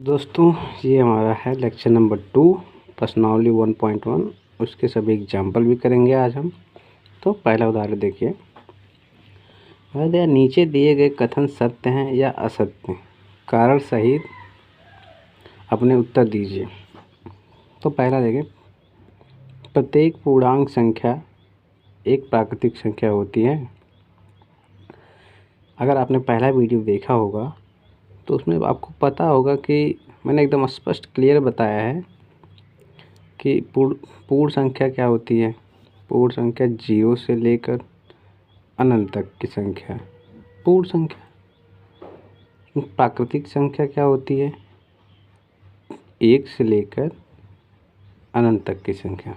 दोस्तों ये हमारा है लेक्चर नंबर 2 प्रश्नावली 1.1। उसके सभी एग्जाम्पल भी करेंगे आज हम। तो पहला उदाहरण देखिए, यदि नीचे दिए गए कथन सत्य हैं या असत्य हैं, कारण सहित अपने उत्तर दीजिए। तो पहला देखिए, प्रत्येक पूर्णांक संख्या एक प्राकृतिक संख्या होती है। अगर आपने पहला वीडियो देखा होगा तो उसमें आपको पता होगा कि मैंने एकदम स्पष्ट क्लियर बताया है कि पूर्ण संख्या क्या होती है। पूर्ण संख्या 0 से लेकर अनंत तक की संख्या पूर्ण संख्या। प्राकृतिक संख्या क्या होती है? 1 से लेकर अनंत तक की संख्या।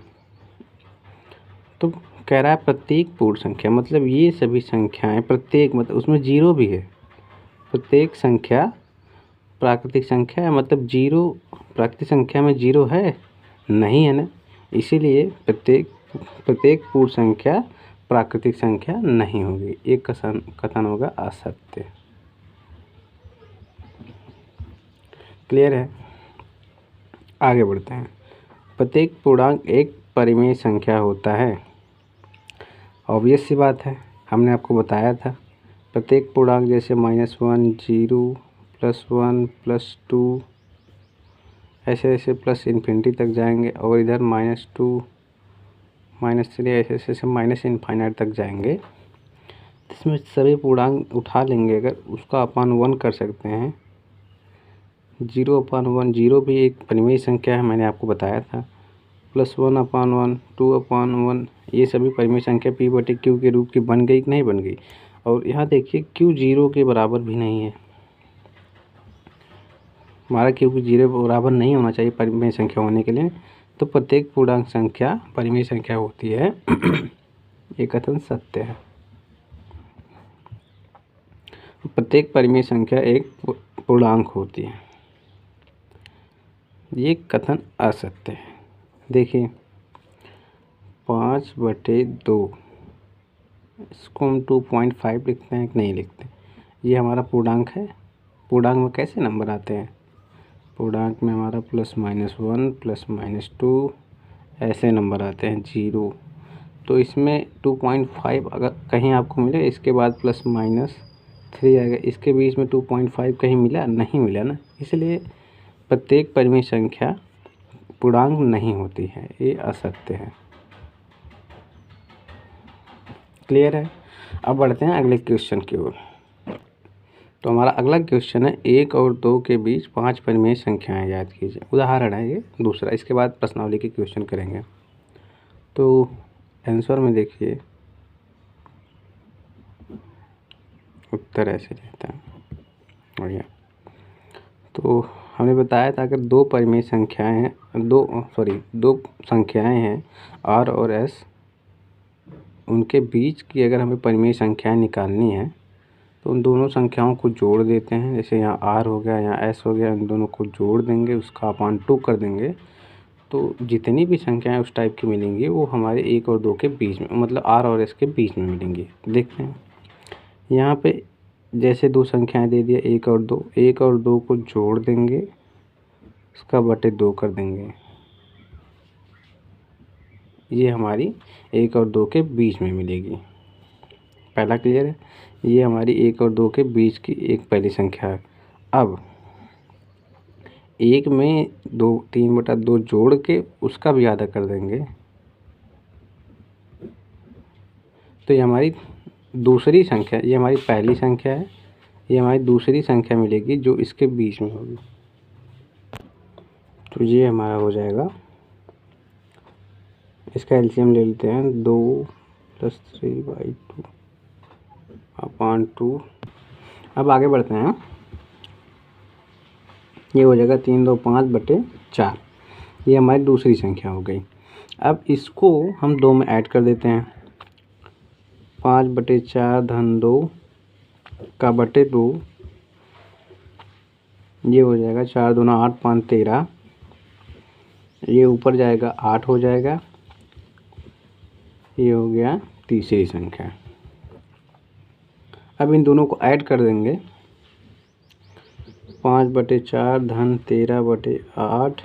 तो कह रहा है प्रत्येक पूर्ण संख्या, मतलब ये सभी संख्याएं, प्रत्येक मतलब उसमें 0 भी है। प्रत्येक संख्या प्राकृतिक संख्या है, मतलब 0 प्राकृतिक संख्या में 0 है नहीं, है ना। इसीलिए प्रत्येक पूर्ण संख्या प्राकृतिक संख्या नहीं होगी। एक कथन होगा असत्य। क्लियर है? आगे बढ़ते हैं। प्रत्येक पूर्णांक एक परिमेय संख्या होता है। ऑब्वियस सी बात है, हमने आपको बताया था। प्रत्येक पूर्णांक जैसे -1, 0, +1, +2 ऐसे ऐसे प्लस इन्फिनिटी तक जाएंगे, और इधर -2, -3 ऐसे ऐसे माइनस इनफाइनाइट तक जाएंगे। इसमें सभी पूर्णांक उठा लेंगे, अगर उसका अपान 1 कर सकते हैं। 0/1, 0 भी एक परिमेय संख्या है, मैंने आपको बताया था। +1/1, 2/1, ये सभी परिमेय संख्या p/q के रूप की बन गई कि नहीं बन गई। और यहाँ देखिए q 0 के बराबर भी नहीं है हमारा, क्योंकि 0 के बराबर नहीं होना चाहिए परिमेय संख्या होने के लिए। तो प्रत्येक पूर्णांक संख्या परिमेय संख्या होती है। ये कथन सत्य है। प्रत्येक परिमेय संख्या एक पूर्णांक होती है, ये कथन असत्य है। देखिए 5/2, इसको हम 2.5 लिखते हैं कि नहीं लिखते? ये हमारा पूर्णांक है। पूर्णांक में कैसे नंबर आते हैं? पूर्णांक में हमारा +-1, +-2 ऐसे नंबर आते हैं, 0। तो इसमें 2.5 अगर कहीं आपको मिले, इसके बाद +-3 आएगा, इसके बीच में 2.5 कहीं मिला? नहीं मिला ना। इसलिए प्रत्येक परिमेय संख्या पूर्णांक नहीं होती है, ये असत्य है। क्लियर है? अब बढ़ते हैं अगले क्वेश्चन की ओर। तो हमारा अगला क्वेश्चन है, 1 और 2 के बीच 5 परिमेय संख्याएं याद कीजिए। उदाहरण है ये दूसरा, इसके बाद प्रश्नावली के क्वेश्चन करेंगे। तो आंसर में देखिए उत्तर ऐसे रहता है, बढ़िया। तो हमने बताया था अगर दो परिमेय संख्याएं हैं, दो संख्याएं हैं r और s, उनके बीच की अगर हमें परिमेय संख्याएं निकालनी है तो उन दोनों संख्याओं को जोड़ देते हैं। जैसे यहाँ r हो गया, यहाँ s हो गया, इन दोनों को जोड़ देंगे, उसका अपान 2 कर देंगे। तो जितनी भी संख्याएं उस टाइप की मिलेंगी वो हमारे 1 और 2 के बीच में, मतलब r और s के बीच में मिलेंगी। देखते हैं यहाँ पे, जैसे दो संख्याएं दे दिया 1 और 2, 1 और 2 को जोड़ देंगे, उसका बटे 2 कर देंगे। ये हमारी 1 और 2 के बीच में मिलेगी। पहला क्लियर है? ये हमारी 1 और 2 के बीच की एक पहली संख्या है। अब 1 में 3/2 जोड़ के उसका भी आधा कर देंगे, तो ये हमारी दूसरी संख्या, ये हमारी पहली संख्या है, ये हमारी दूसरी संख्या मिलेगी जो इसके बीच में होगी। तो ये हमारा हो जाएगा, इसका एलसीएम ले लेते हैं, 2 + 3/2/2। अब आगे बढ़ते हैं। ये हो जाएगा 3 2 5/4, ये हमारी दूसरी संख्या हो गई। अब इसको हम 2 में ऐड कर देते हैं, 5/4 - 2 का बटे 2, ये हो जाएगा 4 दूना 8, 5 13, ये ऊपर जाएगा 8 हो जाएगा। ये हो गया तीसरी संख्या। अब इन दोनों को ऐड कर देंगे, 5/4 धन 13/8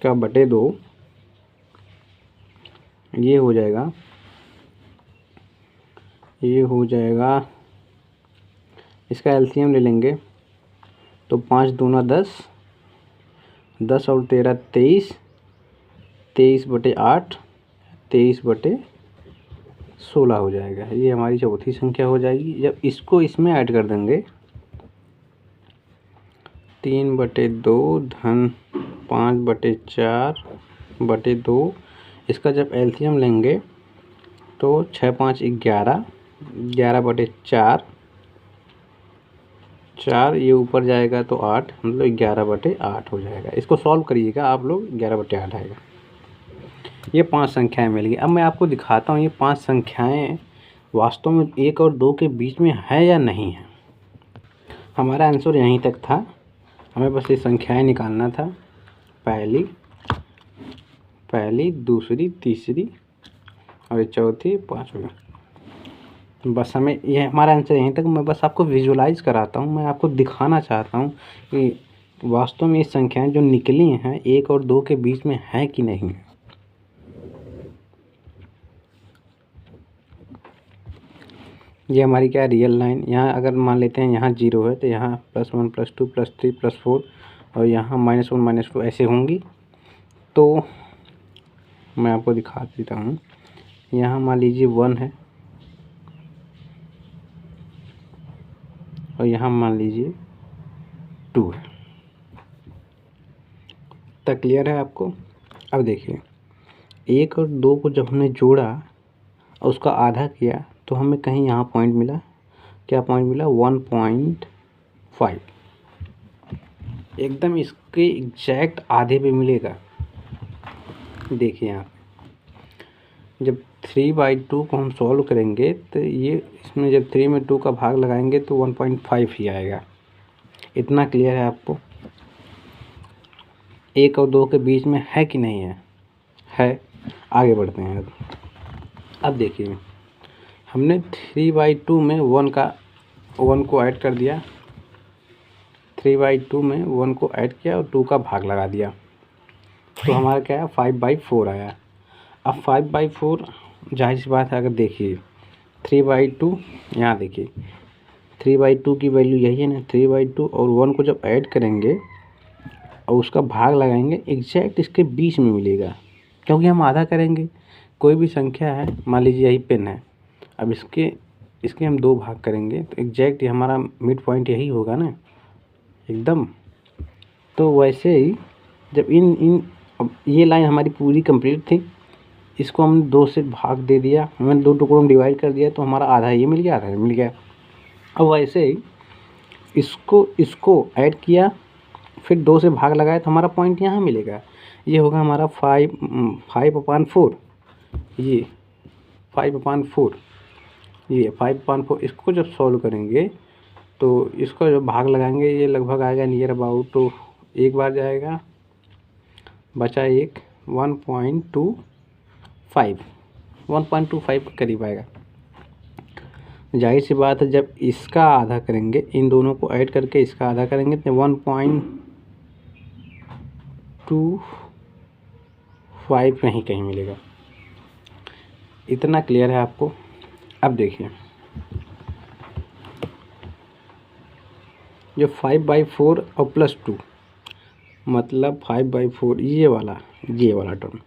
का बटे 2 ये हो जाएगा इसका एलसीएम ले लेंगे तो 5 दूना 10, 10 और 13 23, 23/8 23/16 हो जाएगा। ये हमारी चौथी संख्या हो जाएगी। जब इसको इसमें ऐड कर देंगे 3/2 धन 5/4/2, इसका जब एलसीएम लेंगे तो 6 5 11, 11/4, 4 ये ऊपर जाएगा तो 8, मतलब 11/8 हो जाएगा। इसको सॉल्व करिएगा आप लोग, 11/8 आएगा। ये 5 संख्याएं मिल गई। अब मैं आपको दिखाता हूँ ये 5 संख्याएं वास्तव में 1 और 2 के बीच में है या नहीं है। हमारा आंसर यहीं तक था, हमें बस ये संख्याएं निकालना था, पहली, दूसरी, तीसरी और चौथी, पाँचवीं। बस हमें ये हमारा आंसर यहीं तक। मैं बस आपको विजुलाइज कराता हूँ, मैं आपको दिखाना चाहता हूँ कि वास्तव में ये संख्याएं जो निकली हैं 1 और 2 के बीच में है कि नहीं। ये हमारी क्या रियल लाइन, यहाँ अगर मान लेते हैं यहाँ 0 है तो यहाँ +1 +2 +3 +4 और यहाँ -1 -2 ऐसे होंगी। तो मैं आपको दिखा देता हूँ, यहाँ मान लीजिए 1 है और यहाँ मान लीजिए 2 है। तक क्लियर है आपको। अब देखिए 1 और 2 को जब हमने जोड़ा और उसका आधा किया तो हमें कहीं यहाँ पॉइंट मिला। क्या पॉइंट मिला? 1.5। एकदम इसके एग्जैक्ट आधे पे मिलेगा। देखिए यहाँ जब 3/2 को हम सॉल्व करेंगे तो ये इसमें जब 3 में 2 का भाग लगाएंगे तो 1.5 ही आएगा। इतना क्लियर है आपको? 1 और 2 के बीच में है कि नहीं है। आगे बढ़ते हैं। अब देखिए हमने 3/2 में 1 को ऐड कर दिया, 3/2 में 1 को ऐड किया और 2 का भाग लगा दिया तो हमारा क्या है 5/4 आया। अब 5/4 जाहिर सी बात है, अगर देखिए 3/2 यहाँ देखिए 3/2 की वैल्यू यही है ना, 3/2 और 1 को जब ऐड करेंगे और उसका भाग लगाएंगे एग्जैक्ट इसके बीच में मिलेगा, क्योंकि हम आधा करेंगे। कोई भी संख्या है, मान लीजिए यही पेन है, अब इसके हम 2 भाग करेंगे तो एग्जैक्ट ये हमारा मिड पॉइंट यही होगा ना एकदम। तो वैसे ही जब अब ये लाइन हमारी पूरी कंप्लीट थी, इसको हम 2 से भाग दे दिया, हमने 2 टुकड़ों में डिवाइड कर दिया तो हमारा आधा ये मिल गया, आधा ये मिल गया। अब वैसे ही इसको ऐड किया, फिर 2 से भाग लगाया तो हमारा पॉइंट यहाँ मिलेगा। ये होगा हमारा 5/4, ये 5/4, ये 5/4। इसको जब सॉल्व करेंगे तो इसको जब भाग लगाएंगे ये लगभग आएगा नियर अबाउट, तो एक बार जाएगा, बचा एक 1.25 के करीब आएगा। जाहिर सी बात है जब इसका आधा करेंगे, इन दोनों को ऐड करके इसका आधा करेंगे तो 1.25 नहीं कहीं मिलेगा। इतना क्लियर है आपको? अब देखिए जो 5/4 और +2 मतलब 5/4 ये वाला टर्म,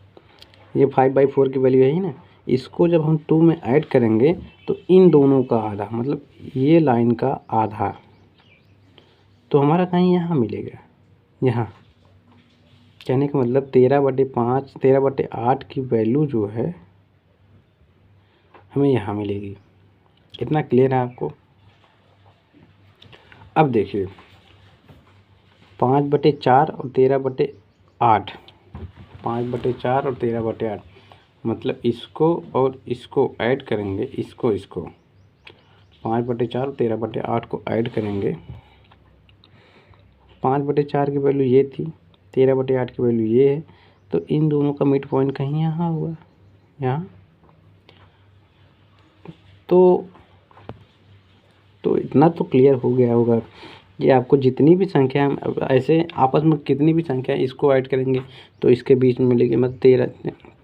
ये 5/4 की वैल्यू यही ना, इसको जब हम 2 में ऐड करेंगे तो इन दोनों का आधा, मतलब ये लाइन का आधा, तो हमारा कहीं यहाँ मिलेगा। यहाँ कहने का मतलब 13/5 13/8 की वैल्यू जो है हमें यहाँ मिलेगी। इतना क्लियर है आपको? अब देखिए 5/4 और 13/8, 5/4 और 13/8 मतलब इसको और इसको ऐड करेंगे, इसको 5/4 और 13/8 को ऐड करेंगे। 5/4 की वैल्यू ये थी, 13/8 की वैल्यू ये है, तो इन दोनों का मिड पॉइंट कहीं यहाँ हुआ, यहाँ। तो इतना तो क्लियर हो गया होगा ये आपको जितनी भी संख्या अब ऐसे आपस में कितनी भी संख्या इसको ऐड करेंगे तो इसके बीच में मिलेगी, मतलब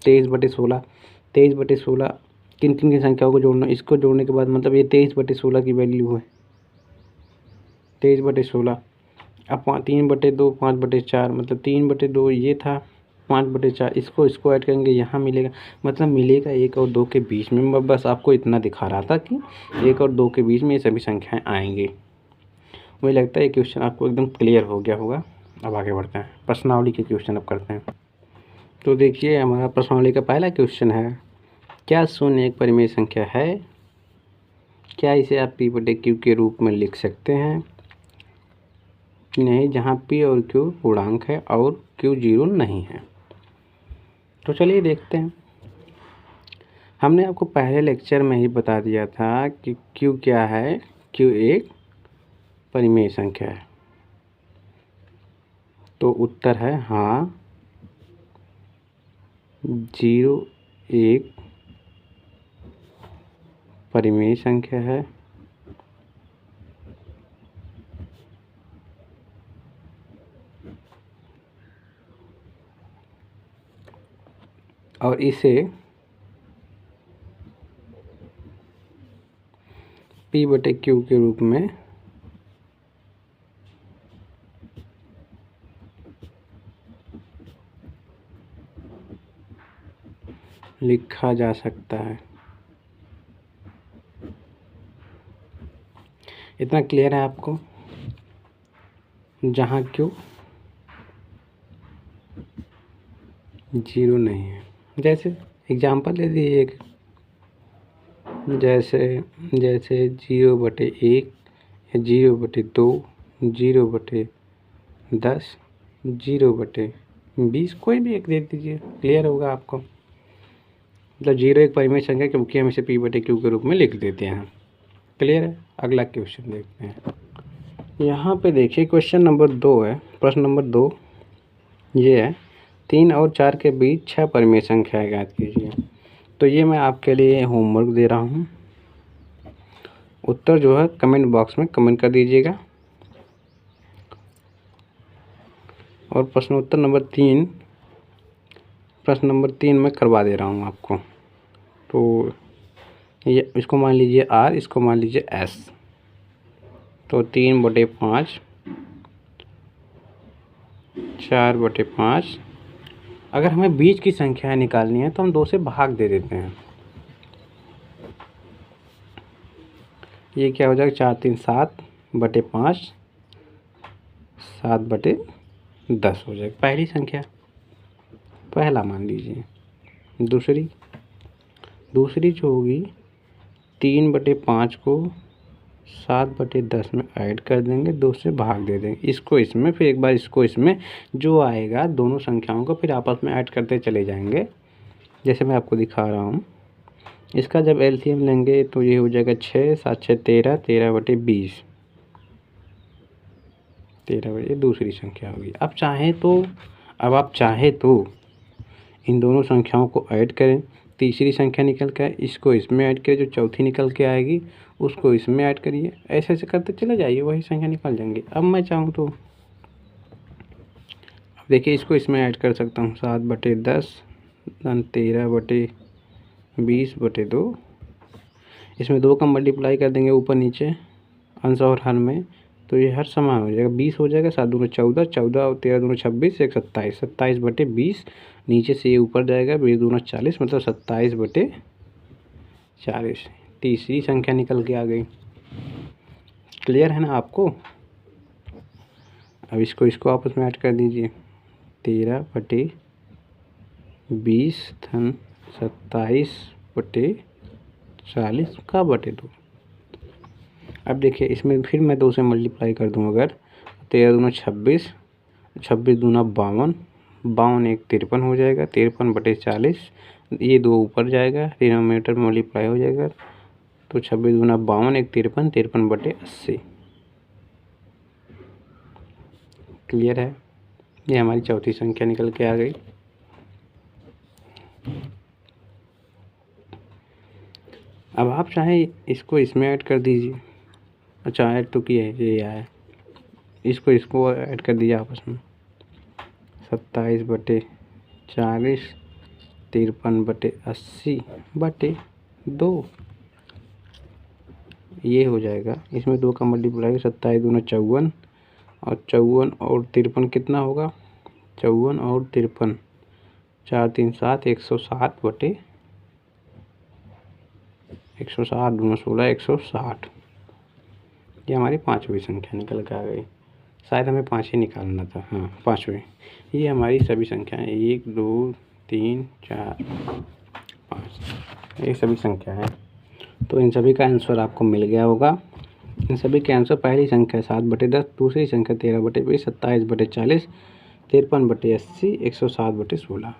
23/16। 23/16 किन किन की संख्याओं को जोड़ना, इसको जोड़ने के बाद मतलब ये 23/16 की वैल्यू है 23/16। अब 3/2 5/4, मतलब 3/2 ये था, 5/4 इसको ऐड करेंगे यहाँ मिलेगा, मतलब मिलेगा 1 और 2 के बीच में। मैं बस आपको इतना दिखा रहा था कि 1 और 2 के बीच में ये सभी संख्याएं आएंगी। मुझे लगता है ये क्वेश्चन आपको एकदम क्लियर हो गया होगा। अब आगे बढ़ते हैं, प्रश्नावली के क्वेश्चन अब करते हैं। तो देखिए हमारा प्रश्नावली का पहला क्वेश्चन है, क्या शून्य एक परिमेय संख्या है? क्या इसे आप P/Q के रूप में लिख सकते हैं? नहीं, जहाँ P और Q पूर्णांक है और Q 0 नहीं है। तो चलिए देखते हैं। हमने आपको पहले लेक्चर में ही बता दिया था कि Q क्या है। Q एक परिमेय संख्या है। तो उत्तर है हाँ, 0 एक परिमेय संख्या है। और इसे P/Q के रूप में लिखा जा सकता है। इतना क्लियर है आपको? जहाँ Q 0 नहीं है। जैसे एग्जाम्पल ले लीजिए एक, जैसे 0/1 या 0/2, 0/10, 0/20, कोई भी एक दे दीजिए, क्लियर होगा आपको। मतलब 0 एक परिमेय संख्या क्योंकि हम इसे P/Q के रूप में लिख देते हैं। क्लियर है? अगला क्वेश्चन देखते हैं। यहाँ पे देखिए क्वेश्चन नंबर 2 है, प्रश्न नंबर 2 ये है, 3 और 4 के बीच 6 परिमेय संख्याएं ज्ञात कीजिए। तो ये मैं आपके लिए होमवर्क दे रहा हूँ। उत्तर जो है कमेंट बॉक्स में कमेंट कर दीजिएगा। और प्रश्न नंबर 3 मैं करवा दे रहा हूँ आपको। तो ये इसको मान लीजिए R, इसको मान लीजिए S। तो 3/5, 4/5। अगर हमें बीच की संख्या निकालनी है तो हम 2 से भाग दे देते हैं। ये क्या हो जाएगा, 4 3 7/5, 7/10 हो जाएगा पहली संख्या, पहला मान लीजिए। दूसरी जो होगी 3/5 को 7/10 में ऐड कर देंगे, 2 से भाग दे देंगे, इसको इसमें, फिर एक बार इसको इसमें, जो आएगा दोनों संख्याओं को फिर आपस में ऐड करते चले जाएंगे, जैसे मैं आपको दिखा रहा हूँ। इसका जब एलसीएम लेंगे तो ये हो जाएगा 6 7 6 13, 13/20, 13 दूसरी संख्या होगी। अब आप चाहे तो इन दोनों संख्याओं को ऐड करें, तीसरी संख्या निकल के आए इसको इसमें ऐड करें, जो चौथी निकल के आएगी उसको इसमें ऐड करिए, ऐसे ऐसे करते चले जाइए, वही संख्या निकल जाएंगी। अब मैं चाहूँ तो अब देखिए इसको इसमें ऐड कर सकता हूँ, 7/10 13/20/2। इसमें 2 का मल्टीप्लाई कर देंगे ऊपर नीचे अंश और हर में, तो ये हर समान हो जाएगा, 20 हो जाएगा, 7 दूनी 14, 14 और 13 दूनी 26, 1 27, 27/20। नीचे से ये ऊपर जाएगा, 20 दूना 40, मतलब 27/40। तीसरी संख्या निकल के आ गई। क्लियर है ना आपको? अब इसको आपस में ऐड कर दीजिए, 13/20 धन 27/40 का बटे 2। अब देखिए इसमें फिर मैं 2 से मल्टीप्लाई कर दूँ, अगर 13 दूना 26, 26 दूना 52, 52 एक 53 हो जाएगा, 53/40। ये 2 ऊपर जाएगा, डिनोमिनेटर में मल्टीप्लाई हो जाएगा, तो 26 दूना 52 एक 53, 53/80। क्लियर है? ये हमारी चौथी संख्या निकल के आ गई। अब आप चाहे इसको इसमें ऐड कर दीजिए। अच्छा, ऐड तो किया है, ये आया है। इसको ऐड कर दिया आपस में, 27/40, 53/80/2, ये हो जाएगा। इसमें 2 का मल्टीप्लाई, 27 दूना 54, और 54 और 53 कितना होगा, 54 और 53, 4 3 7, 160/160, 2 16, 160। ये हमारी 5वीं संख्या निकल के आ गई। शायद हमें 5 ही निकालना था, हाँ 5वीं। ये हमारी सभी संख्याएं 1 2 3 4 5, ये सभी संख्या है। तो इन सभी का आंसर आपको मिल गया होगा। इन सभी के आंसर पहली संख्या 7/10, दूसरी संख्या 13/20, 27/40, 53/80, 160/16।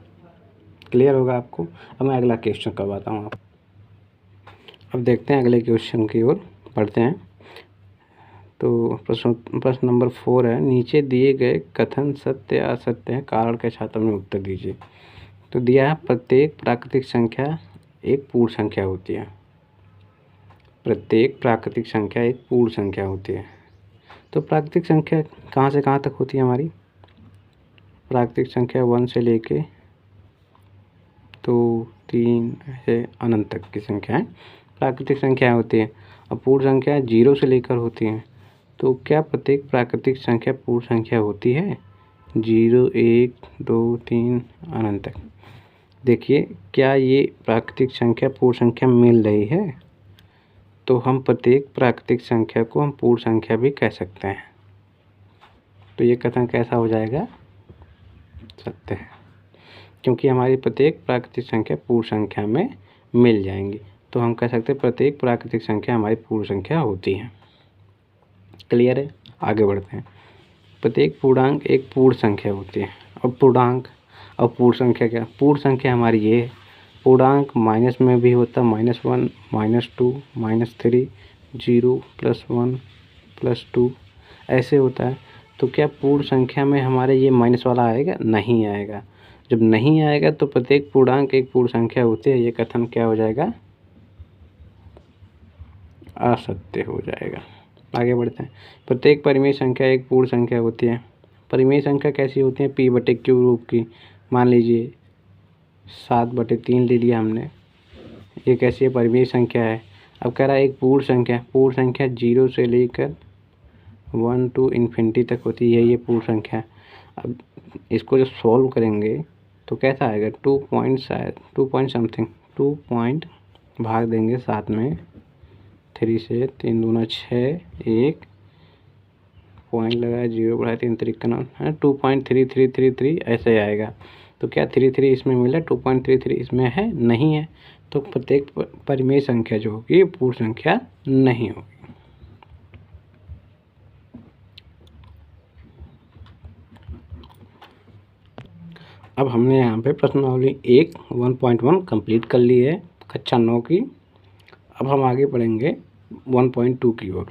क्लियर होगा आपको। अब मैं अगला क्वेश्चन करवाता हूँ आप। अब देखते हैं अगले क्वेश्चन की ओर बढ़ते हैं। तो प्रश्न नंबर 4 है, नीचे दिए गए कथन सत्य या असत्य है, कारण के छात्र में उत्तर दीजिए। तो दिया है प्रत्येक प्राकृतिक संख्या एक पूर्ण संख्या होती है। प्रत्येक प्राकृतिक संख्या एक पूर्ण संख्या होती है। तो प्राकृतिक संख्या कहाँ से कहाँ तक होती है हमारी? प्राकृतिक संख्या 1 से लेके 2 3 ऐसे अनंत तक की संख्याएं प्राकृतिक संख्या होती है। और पूर्ण संख्या 0 से लेकर होती हैं। तो क्या प्रत्येक प्राकृतिक संख्या पूर्ण संख्या होती है? 0 1 2 3 अनंत तक। देखिए, क्या ये प्राकृतिक संख्या पूर्ण संख्या मिल रही है? तो हम प्रत्येक प्राकृतिक संख्या को हम पूर्ण संख्या भी कह सकते हैं। तो ये कथन कैसा हो जाएगा? सत्य है, क्योंकि हमारी प्रत्येक प्राकृतिक संख्या पूर्ण संख्या में मिल जाएंगी। तो हम कह सकते हैं प्रत्येक प्राकृतिक संख्या हमारी पूर्ण संख्या होती है। क्लियर है? आगे बढ़ते हैं। प्रत्येक पूर्णांक एक पूर्ण संख्या होती है। और पूर्णांक और पूर्ण संख्या क्या? पूर्ण संख्या हमारी ये है। पूर्णांक माइनस में भी होता है, -1 -2 -3, 0 +1 +2 ऐसे होता है। तो क्या पूर्ण संख्या में हमारे ये माइनस वाला आएगा? नहीं आएगा। जब नहीं आएगा तो प्रत्येक पूर्णांक एक पूर्ण संख्या होती है, ये कथन क्या हो जाएगा? असत्य हो जाएगा। आगे बढ़ते हैं। प्रत्येक परिमेय संख्या एक पूर्ण संख्या होती है। परिमेय संख्या कैसी होती है? P/Q रूप की। मान लीजिए 7/3 ले लिया हमने, ये कैसी है? परिमेय संख्या है। अब कह रहा है एक पूर्ण संख्या 0 से लेकर 1 to इन्फिनिटी तक होती है, ये पूर्ण संख्या। अब इसको जब सॉल्व करेंगे तो कैसा आएगा? 2 पॉइंट समथिंग, 2 पॉइंट भाग देंगे 7 में, 3 से 3 दूना 6, 1 पॉइंट लगाया, 0 बढ़ाया, 3 तरीका ना है, 2.3333 ऐसे आएगा। तो क्या 33 इसमें मिला? 2.33 इसमें है? नहीं है। तो प्रत्येक परिमेय संख्या जो होगी पूर्ण संख्या नहीं होगी। अब हमने यहाँ पे प्रश्नावली 1 कंप्लीट कर ली है, कक्षा 9 की। अब हम आगे बढ़ेंगे 1.2 की ओर।